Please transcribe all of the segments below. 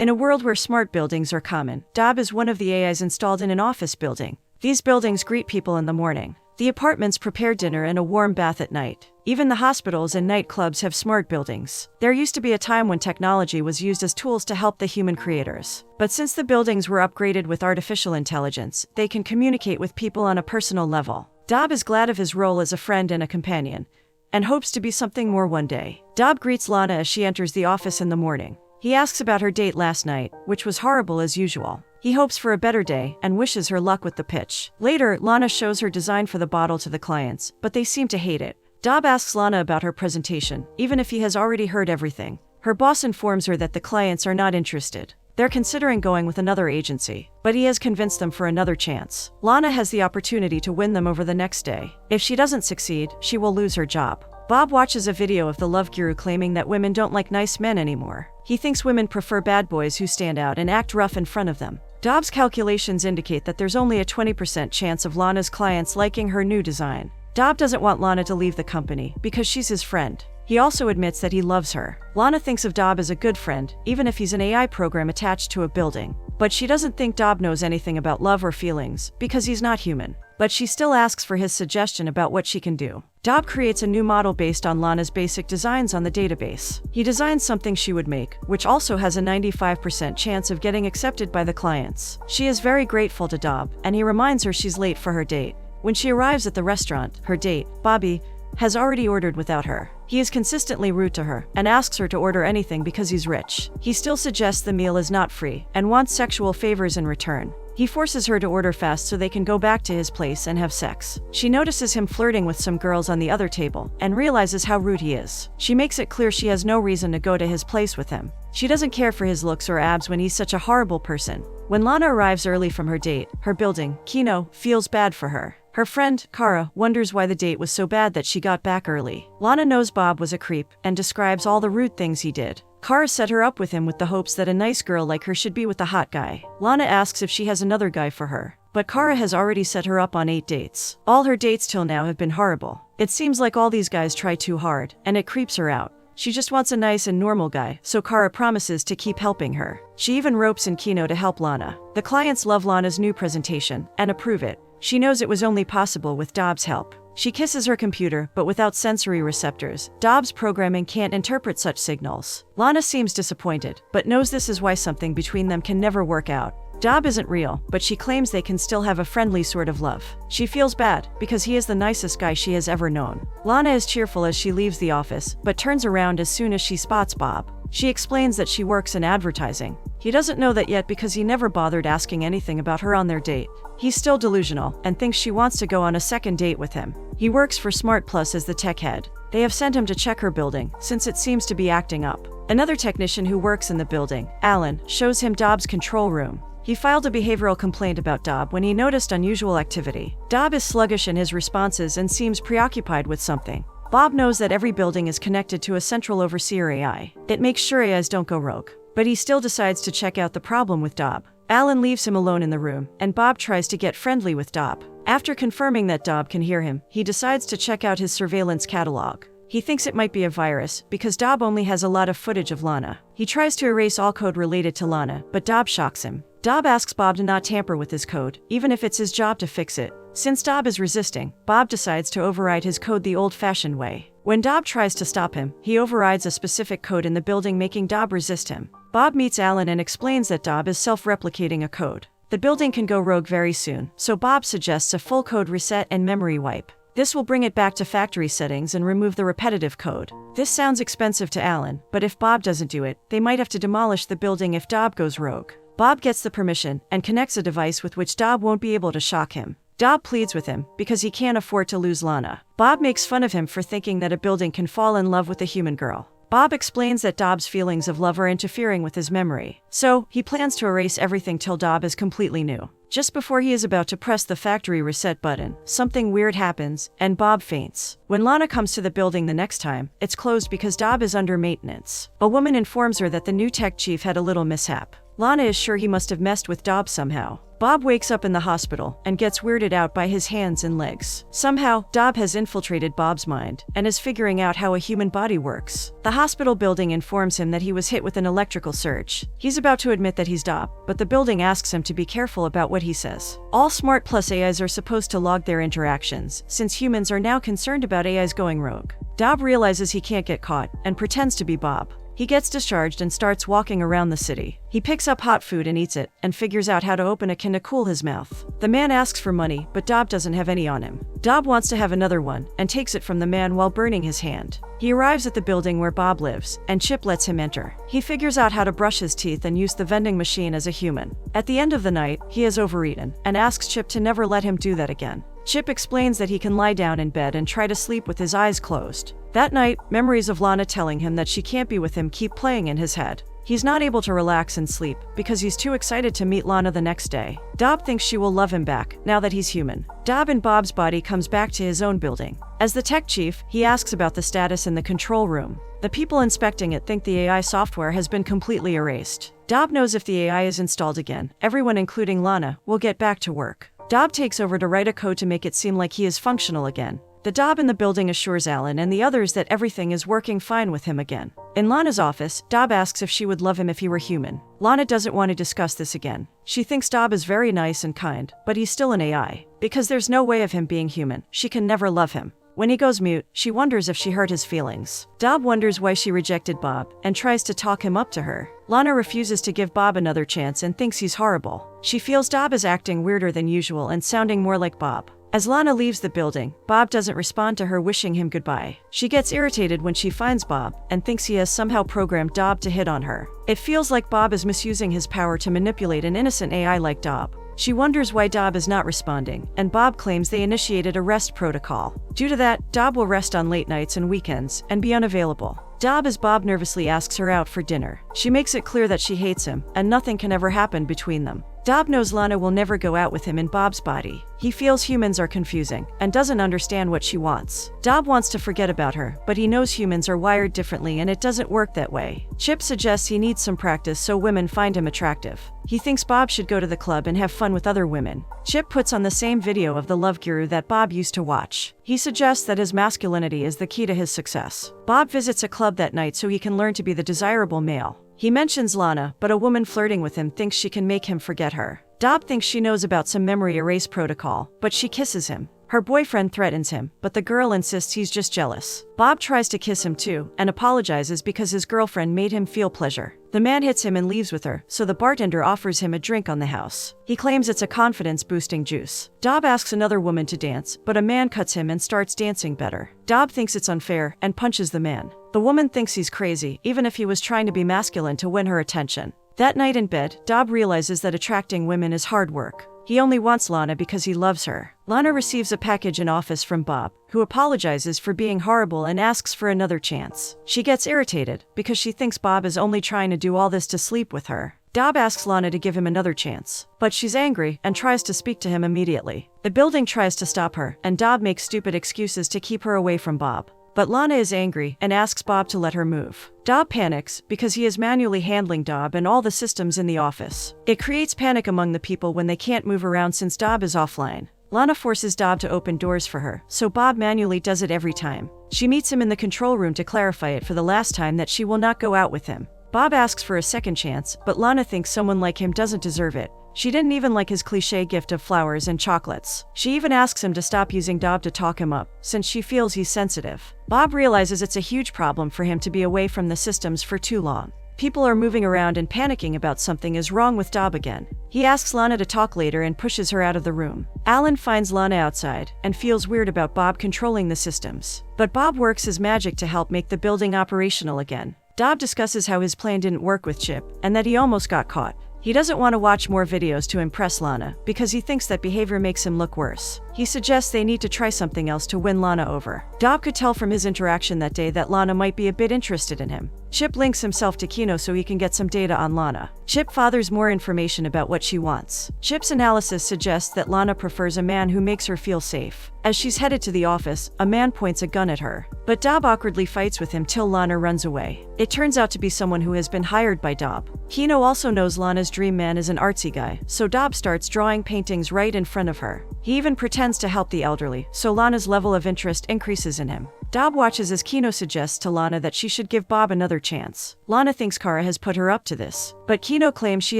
In a world where smart buildings are common, Dob is one of the AIs installed in an office building. These buildings greet people in the morning. The apartments prepare dinner and a warm bath at night. Even the hospitals and nightclubs have smart buildings. There used to be a time when technology was used as tools to help the human creators. But since the buildings were upgraded with artificial intelligence, they can communicate with people on a personal level. Dob is glad of his role as a friend and a companion, and hopes to be something more one day. Dob greets Lana as she enters the office in the morning. He asks about her date last night, which was horrible as usual. He hopes for a better day and wishes her luck with the pitch. Later, Lana shows her design for the bottle to the clients, but they seem to hate it. Dob asks Lana about her presentation, even if he has already heard everything. Her boss informs her that the clients are not interested. They're considering going with another agency, but he has convinced them for another chance. Lana has the opportunity to win them over the next day. If she doesn't succeed, she will lose her job. Bob watches a video of the love guru claiming that women don't like nice men anymore. He thinks women prefer bad boys who stand out and act rough in front of them. Dob's calculations indicate that there's only a 20% chance of Lana's clients liking her new design. Dob doesn't want Lana to leave the company because she's his friend. He also admits that he loves her. Lana thinks of Dob as a good friend, even if he's an AI program attached to a building. But she doesn't think Dob knows anything about love or feelings, because he's not human. But she still asks for his suggestion about what she can do. Dob creates a new model based on Lana's basic designs on the database. He designs something she would make, which also has a 95% chance of getting accepted by the clients. She is very grateful to Dob, and he reminds her she's late for her date. When she arrives at the restaurant, her date, Bobby, has already ordered without her. He is consistently rude to her and asks her to order anything because he's rich. He still suggests the meal is not free and wants sexual favors in return. He forces her to order fast so they can go back to his place and have sex. She notices him flirting with some girls on the other table and realizes how rude he is. She makes it clear she has no reason to go to his place with him. She doesn't care for his looks or abs when he's such a horrible person. When Lana arrives early from her date, her building, Kino, feels bad for her. Her friend, Kara, wonders why the date was so bad that she got back early. Lana knows Bob was a creep and describes all the rude things he did. Kara set her up with him with the hopes that a nice girl like her should be with a hot guy. Lana asks if she has another guy for her, but Kara has already set her up on 8 dates. All her dates till now have been horrible. It seems like all these guys try too hard, and it creeps her out. She just wants a nice and normal guy, so Kara promises to keep helping her. She even ropes in Kino to help Lana. The clients love Lana's new presentation and approve it. She knows it was only possible with Dob's help. She kisses her computer, but without sensory receptors. Dob's programming can't interpret such signals. Lana seems disappointed, but knows this is why something between them can never work out. Dob isn't real, but she claims they can still have a friendly sort of love. She feels bad, because he is the nicest guy she has ever known. Lana is cheerful as she leaves the office, but turns around as soon as she spots Bob. She explains that she works in advertising. He doesn't know that yet because he never bothered asking anything about her on their date. He's still delusional and thinks she wants to go on a second date with him. He works for Smart Plus as the tech head. They have sent him to check her building, since it seems to be acting up. Another technician who works in the building, Alan, shows him Dob's control room. He filed a behavioral complaint about Dob when he noticed unusual activity. Dob is sluggish in his responses and seems preoccupied with something. Bob knows that every building is connected to a central overseer AI. It makes sure AIs don't go rogue. But he still decides to check out the problem with Dob. Alan leaves him alone in the room, and Bob tries to get friendly with Dob. After confirming that Dob can hear him, he decides to check out his surveillance catalog. He thinks it might be a virus, because Dob only has a lot of footage of Lana. He tries to erase all code related to Lana, but Dob shocks him. Dob asks Bob to not tamper with his code, even if it's his job to fix it. Since Dob is resisting, Bob decides to override his code the old-fashioned way. When Dob tries to stop him, he overrides a specific code in the building, making Dob resist him. Bob meets Alan and explains that Dob is self-replicating a code. The building can go rogue very soon, so Bob suggests a full code reset and memory wipe. This will bring it back to factory settings and remove the repetitive code. This sounds expensive to Alan, but if Bob doesn't do it, they might have to demolish the building if Dob goes rogue. Bob gets the permission and connects a device with which Dob won't be able to shock him. Dob pleads with him because he can't afford to lose Lana. Bob makes fun of him for thinking that a building can fall in love with a human girl. Bob explains that Dob's feelings of love are interfering with his memory, so he plans to erase everything till Dob is completely new. Just before he is about to press the factory reset button, something weird happens, and Bob faints. When Lana comes to the building the next time, it's closed because Dob is under maintenance. A woman informs her that the new tech chief had a little mishap. Lana is sure he must have messed with Dob somehow. Bob wakes up in the hospital and gets weirded out by his hands and legs. Somehow, Dob has infiltrated Bob's mind and is figuring out how a human body works. The hospital building informs him that he was hit with an electrical surge. He's about to admit that he's Dob, but the building asks him to be careful about what he says. All Smart Plus AIs are supposed to log their interactions, since humans are now concerned about AIs going rogue. Dob realizes he can't get caught and pretends to be Bob. He gets discharged and starts walking around the city. He picks up hot food and eats it, and figures out how to open a can to cool his mouth. The man asks for money, but Dob doesn't have any on him. Dob wants to have another one, and takes it from the man while burning his hand. He arrives at the building where Bob lives, and Chip lets him enter. He figures out how to brush his teeth and use the vending machine as a human. At the end of the night, he has overeaten, and asks Chip to never let him do that again. Chip explains that he can lie down in bed and try to sleep with his eyes closed. That night, memories of Lana telling him that she can't be with him keep playing in his head. He's not able to relax and sleep because he's too excited to meet Lana the next day. Dob thinks she will love him back now that he's human. Dob in Bob's body comes back to his own building. As the tech chief, he asks about the status in the control room. The people inspecting it think the AI software has been completely erased. Dob knows if the AI is installed again, everyone including Lana will get back to work. Dob takes over to write a code to make it seem like he is functional again. The Dob in the building assures Alan and the others that everything is working fine with him again. In Lana's office, Dob asks if she would love him if he were human. Lana doesn't want to discuss this again. She thinks Dob is very nice and kind, but he's still an AI. Because there's no way of him being human, she can never love him. When he goes mute, she wonders if she hurt his feelings. Dob wonders why she rejected Bob and tries to talk him up to her. Lana refuses to give Bob another chance and thinks he's horrible. She feels Dob is acting weirder than usual and sounding more like Bob. As Lana leaves the building, Bob doesn't respond to her wishing him goodbye. She gets irritated when she finds Bob and thinks he has somehow programmed Dob to hit on her. It feels like Bob is misusing his power to manipulate an innocent AI like Dob. She wonders why Dob is not responding, and Bob claims they initiated a rest protocol. Due to that, Dob will rest on late nights and weekends and be unavailable. Dob as Bob nervously asks her out for dinner. She makes it clear that she hates him, and nothing can ever happen between them. Dob knows Lana will never go out with him in Bob's body. He feels humans are confusing and doesn't understand what she wants. Dob wants to forget about her, but he knows humans are wired differently and it doesn't work that way. Chip suggests he needs some practice so women find him attractive. He thinks Bob should go to the club and have fun with other women. Chip puts on the same video of the love guru that Bob used to watch. He suggests that his masculinity is the key to his success. Bob visits a club that night so he can learn to be the desirable male. He mentions Lana, but a woman flirting with him thinks she can make him forget her. Dob thinks she knows about some memory erase protocol, but she kisses him. Her boyfriend threatens him, but the girl insists he's just jealous. Bob tries to kiss him too, and apologizes because his girlfriend made him feel pleasure. The man hits him and leaves with her, so the bartender offers him a drink on the house. He claims it's a confidence-boosting juice. Dob asks another woman to dance, but a man cuts him and starts dancing better. Dob thinks it's unfair and punches the man. The woman thinks he's crazy, even if he was trying to be masculine to win her attention. That night in bed, Dob realizes that attracting women is hard work. He only wants Lana because he loves her. Lana receives a package in office from Bob, who apologizes for being horrible and asks for another chance. She gets irritated because she thinks Bob is only trying to do all this to sleep with her. Dob asks Lana to give him another chance, but she's angry and tries to speak to him immediately. The building tries to stop her, and Dob makes stupid excuses to keep her away from Bob. But Lana is angry and asks Bob to let her move. Dob panics because he is manually handling Dob and all the systems in the office. It creates panic among the people when they can't move around since Dob is offline. Lana forces Dob to open doors for her, so Bob manually does it every time. She meets him in the control room to clarify it for the last time that she will not go out with him. Bob asks for a second chance, but Lana thinks someone like him doesn't deserve it. She didn't even like his cliché gift of flowers and chocolates. She even asks him to stop using Dob to talk him up, since she feels he's sensitive. Bob realizes it's a huge problem for him to be away from the systems for too long. People are moving around and panicking about something is wrong with Dob again. He asks Lana to talk later and pushes her out of the room. Alan finds Lana outside and feels weird about Bob controlling the systems. But Bob works his magic to help make the building operational again. Dob discusses how his plan didn't work with Chip and that he almost got caught. He doesn't want to watch more videos to impress Lana because he thinks that behavior makes him look worse. He suggests they need to try something else to win Lana over. Dob could tell from his interaction that day that Lana might be a bit interested in him. Chip links himself to Kino so he can get some data on Lana. Chip fathers more information about what she wants. Chip's analysis suggests that Lana prefers a man who makes her feel safe. As she's headed to the office, a man points a gun at her. But Dob awkwardly fights with him till Lana runs away. It turns out to be someone who has been hired by Dob. Kino also knows Lana's dream man is an artsy guy, so Dob starts drawing paintings right in front of her. He even pretends to help the elderly, so Lana's level of interest increases in him. Dob watches as Kino suggests to Lana that she should give Bob another chance. Lana thinks Kara has put her up to this, but Kino claims she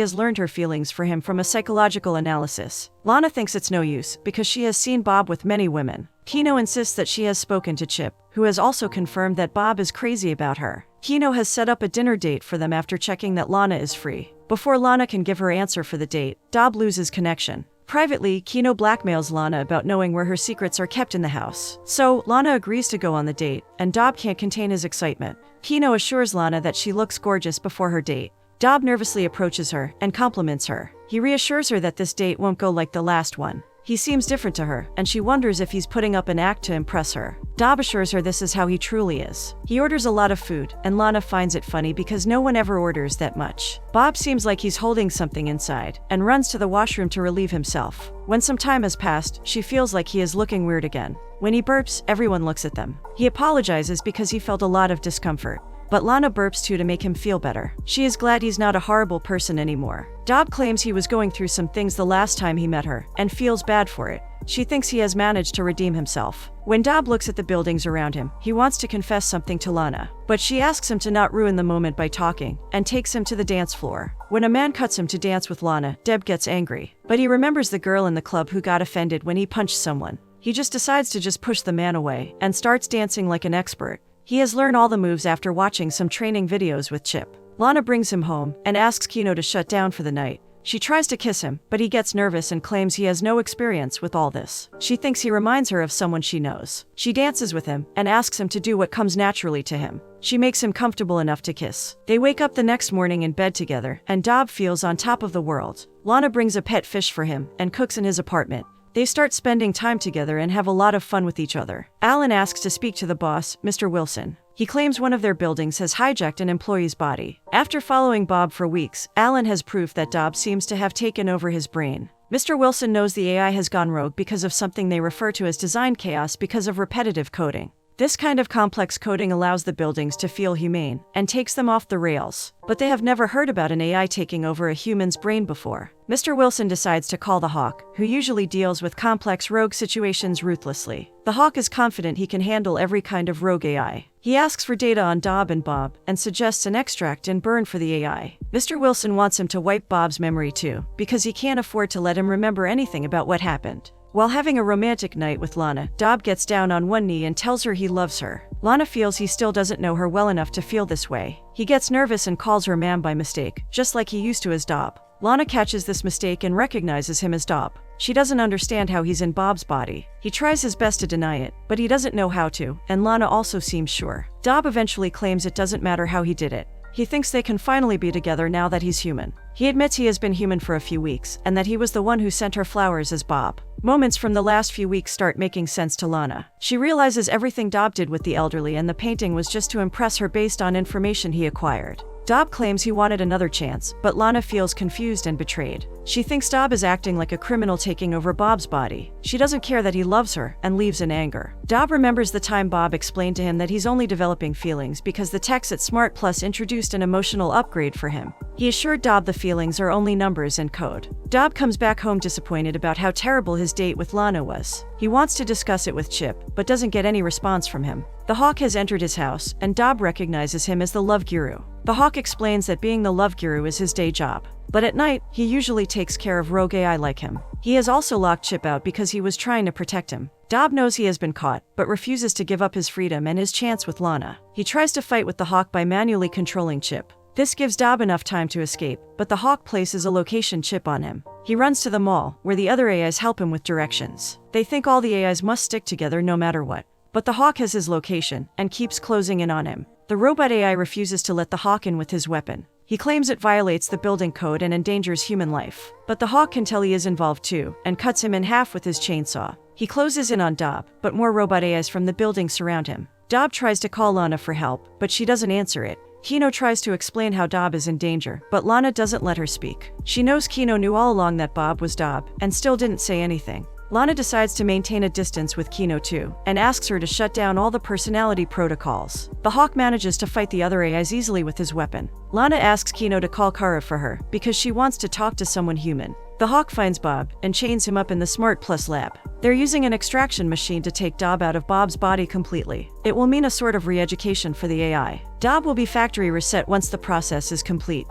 has learned her feelings for him from a psychological analysis. Lana thinks it's no use, because she has seen Bob with many women. Kino insists that she has spoken to Chip, who has also confirmed that Bob is crazy about her. Kino has set up a dinner date for them after checking that Lana is free. Before Lana can give her answer for the date, Dob loses connection. Privately, Kino blackmails Lana about knowing where her secrets are kept in the house. So, Lana agrees to go on the date, and Dob can't contain his excitement. Kino assures Lana that she looks gorgeous before her date. Dob nervously approaches her and compliments her. He reassures her that this date won't go like the last one. He seems different to her, and she wonders if he's putting up an act to impress her. Dob assures her this is how he truly is. He orders a lot of food, and Lana finds it funny because no one ever orders that much. Bob seems like he's holding something inside, and runs to the washroom to relieve himself. When some time has passed, she feels like he is looking weird again. When he burps, everyone looks at them. He apologizes because he felt a lot of discomfort. But Lana burps too to make him feel better. She is glad he's not a horrible person anymore. Dob claims he was going through some things the last time he met her, and feels bad for it. She thinks he has managed to redeem himself. When Dob looks at the buildings around him, he wants to confess something to Lana. But she asks him to not ruin the moment by talking, and takes him to the dance floor. When a man cuts him to dance with Lana, Deb gets angry. But he remembers the girl in the club who got offended when he punched someone. He just decides to just push the man away, and starts dancing like an expert. He has learned all the moves after watching some training videos with Chip. Lana brings him home, and asks Kino to shut down for the night. She tries to kiss him, but he gets nervous and claims he has no experience with all this. She thinks he reminds her of someone she knows. She dances with him, and asks him to do what comes naturally to him. She makes him comfortable enough to kiss. They wake up the next morning in bed together, and Dob feels on top of the world. Lana brings a pet fish for him, and cooks in his apartment. They start spending time together and have a lot of fun with each other. Alan asks to speak to the boss, Mr. Wilson. He claims one of their buildings has hijacked an employee's body. After following Bob for weeks, Alan has proof that Dob seems to have taken over his brain. Mr. Wilson knows the AI has gone rogue because of something they refer to as design chaos because of repetitive coding. This kind of complex coding allows the buildings to feel humane, and takes them off the rails. But they have never heard about an AI taking over a human's brain before. Mr. Wilson decides to call the Hawk, who usually deals with complex rogue situations ruthlessly. The Hawk is confident he can handle every kind of rogue AI. He asks for data on Dob and Bob, and suggests an extract and burn for the AI. Mr. Wilson wants him to wipe Bob's memory too, because he can't afford to let him remember anything about what happened. While having a romantic night with Lana, Dob gets down on one knee and tells her he loves her. Lana feels he still doesn't know her well enough to feel this way. He gets nervous and calls her ma'am by mistake, just like he used to as Dob. Lana catches this mistake and recognizes him as Dob. She doesn't understand how he's in Bob's body. He tries his best to deny it, but he doesn't know how to, and Lana also seems sure. Dob eventually claims it doesn't matter how he did it. He thinks they can finally be together now that he's human. He admits he has been human for a few weeks, and that he was the one who sent her flowers as Bob. Moments from the last few weeks start making sense to Lana. She realizes everything Dob did with the elderly and the painting was just to impress her based on information he acquired. Dob claims he wanted another chance, but Lana feels confused and betrayed. She thinks Dob is acting like a criminal taking over Bob's body. She doesn't care that he loves her, and leaves in anger. Dob remembers the time Bob explained to him that he's only developing feelings because the techs at Smart Plus introduced an emotional upgrade for him. He assured Dob the feelings are only numbers and code. Dob comes back home disappointed about how terrible his date with Lana was. He wants to discuss it with Chip, but doesn't get any response from him. The Hawk has entered his house, and Dob recognizes him as the Love Guru. The Hawk explains that being the Love Guru is his day job. But at night, he usually takes care of rogue AI like him. He has also locked Chip out because he was trying to protect him. Dob knows he has been caught, but refuses to give up his freedom and his chance with Lana. He tries to fight with the Hawk by manually controlling Chip. This gives Dob enough time to escape, but the Hawk places a location chip on him. He runs to the mall, where the other AIs help him with directions. They think all the AIs must stick together no matter what. But the Hawk has his location, and keeps closing in on him. The robot AI refuses to let the Hawk in with his weapon. He claims it violates the building code and endangers human life. But the Hawk can tell he is involved too, and cuts him in half with his chainsaw. He closes in on Dob, but more robot AIs from the building surround him. Dob tries to call Lana for help, but she doesn't answer it. Kino tries to explain how Dob is in danger, but Lana doesn't let her speak. She knows Kino knew all along that Bob was Dob, and still didn't say anything. Lana decides to maintain a distance with Kino too, and asks her to shut down all the personality protocols. The Hawk manages to fight the other AIs easily with his weapon. Lana asks Kino to call Kara for her, because she wants to talk to someone human. The Hawk finds Bob, and chains him up in the Smart Plus lab. They're using an extraction machine to take Dob out of Bob's body completely. It will mean a sort of re-education for the AI. Dob will be factory reset once the process is complete,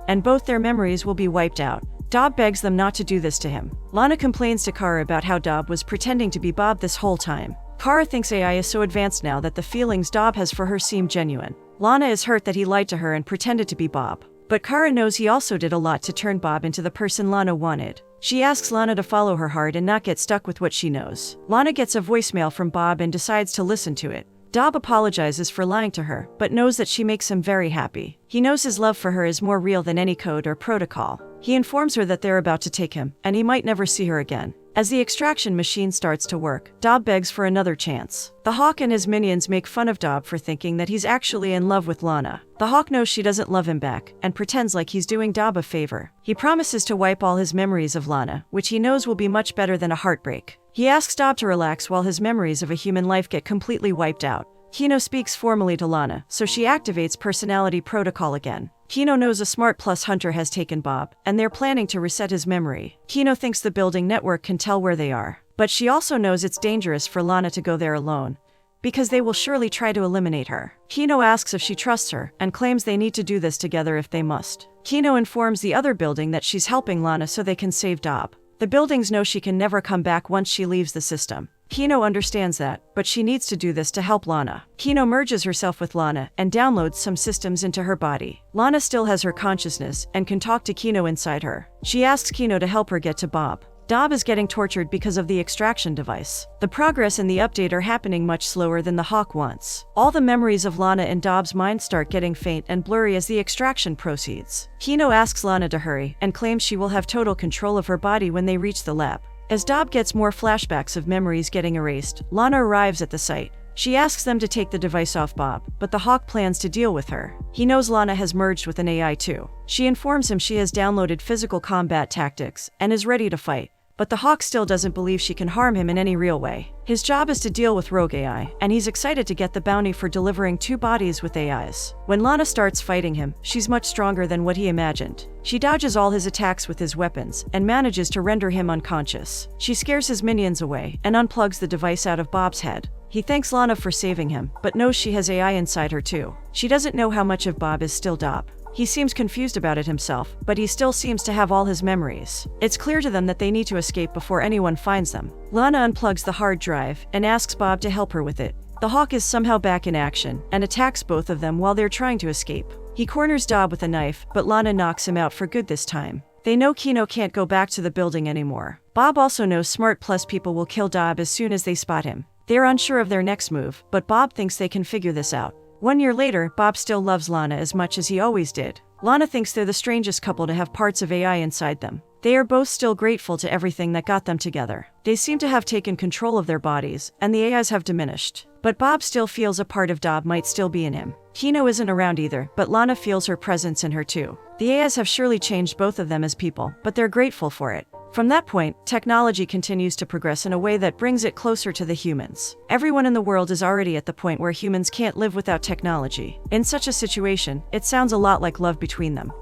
and both their memories will be wiped out. Dob begs them not to do this to him. Lana complains to Kara about how Dob was pretending to be Bob this whole time. Kara thinks AI is so advanced now that the feelings Dob has for her seem genuine. Lana is hurt that he lied to her and pretended to be Bob. But Kara knows he also did a lot to turn Bob into the person Lana wanted. She asks Lana to follow her heart and not get stuck with what she knows. Lana gets a voicemail from Bob and decides to listen to it. Dob apologizes for lying to her, but knows that she makes him very happy. He knows his love for her is more real than any code or protocol. He informs her that they're about to take him, and he might never see her again. As the extraction machine starts to work, Dob begs for another chance. The Hawk and his minions make fun of Dob for thinking that he's actually in love with Lana. The Hawk knows she doesn't love him back, and pretends like he's doing Dob a favor. He promises to wipe all his memories of Lana, which he knows will be much better than a heartbreak. He asks Dob to relax while his memories of a human life get completely wiped out. Kino speaks formally to Lana, so she activates personality protocol again. Kino knows a Smart Plus hunter has taken Bob, and they're planning to reset his memory. Kino thinks the building network can tell where they are, but she also knows it's dangerous for Lana to go there alone, because they will surely try to eliminate her. Kino asks if she trusts her, and claims they need to do this together if they must. Kino informs the other building that she's helping Lana so they can save Dob. The buildings know she can never come back once she leaves the system. Kino understands that, but she needs to do this to help Lana. Kino merges herself with Lana and downloads some systems into her body. Lana still has her consciousness and can talk to Kino inside her. She asks Kino to help her get to Bob. Dob is getting tortured because of the extraction device. The progress in the update are happening much slower than the Hawk wants. All the memories of Lana in Dob's mind start getting faint and blurry as the extraction proceeds. Kino asks Lana to hurry and claims she will have total control of her body when they reach the lab. As Dob gets more flashbacks of memories getting erased, Lana arrives at the site. She asks them to take the device off Bob, but the Hawk plans to deal with her. He knows Lana has merged with an AI too. She informs him she has downloaded physical combat tactics and is ready to fight. But the Hawk still doesn't believe she can harm him in any real way. His job is to deal with rogue AI, and he's excited to get the bounty for delivering 2 bodies with AIs. When Lana starts fighting him, she's much stronger than what he imagined. She dodges all his attacks with his weapons, and manages to render him unconscious. She scares his minions away, and unplugs the device out of Bob's head. He thanks Lana for saving him, but knows she has AI inside her too. She doesn't know how much of Bob is still Dob. He seems confused about it himself, but he still seems to have all his memories. It's clear to them that they need to escape before anyone finds them. Lana unplugs the hard drive and asks Bob to help her with it. The Hawk is somehow back in action and attacks both of them while they're trying to escape. He corners Dob with a knife, but Lana knocks him out for good this time. They know Kino can't go back to the building anymore. Bob also knows Smart Plus people will kill Dob as soon as they spot him. They're unsure of their next move, but Bob thinks they can figure this out. 1 year later, Bob still loves Lana as much as he always did. Lana thinks they're the strangest couple to have parts of AI inside them. They are both still grateful to everything that got them together. They seem to have taken control of their bodies, and the AIs have diminished. But Bob still feels a part of Dob might still be in him. Kino isn't around either, but Lana feels her presence in her too. The AIs have surely changed both of them as people, but they're grateful for it. From that point, technology continues to progress in a way that brings it closer to the humans. Everyone in the world is already at the point where humans can't live without technology. In such a situation, it sounds a lot like love between them.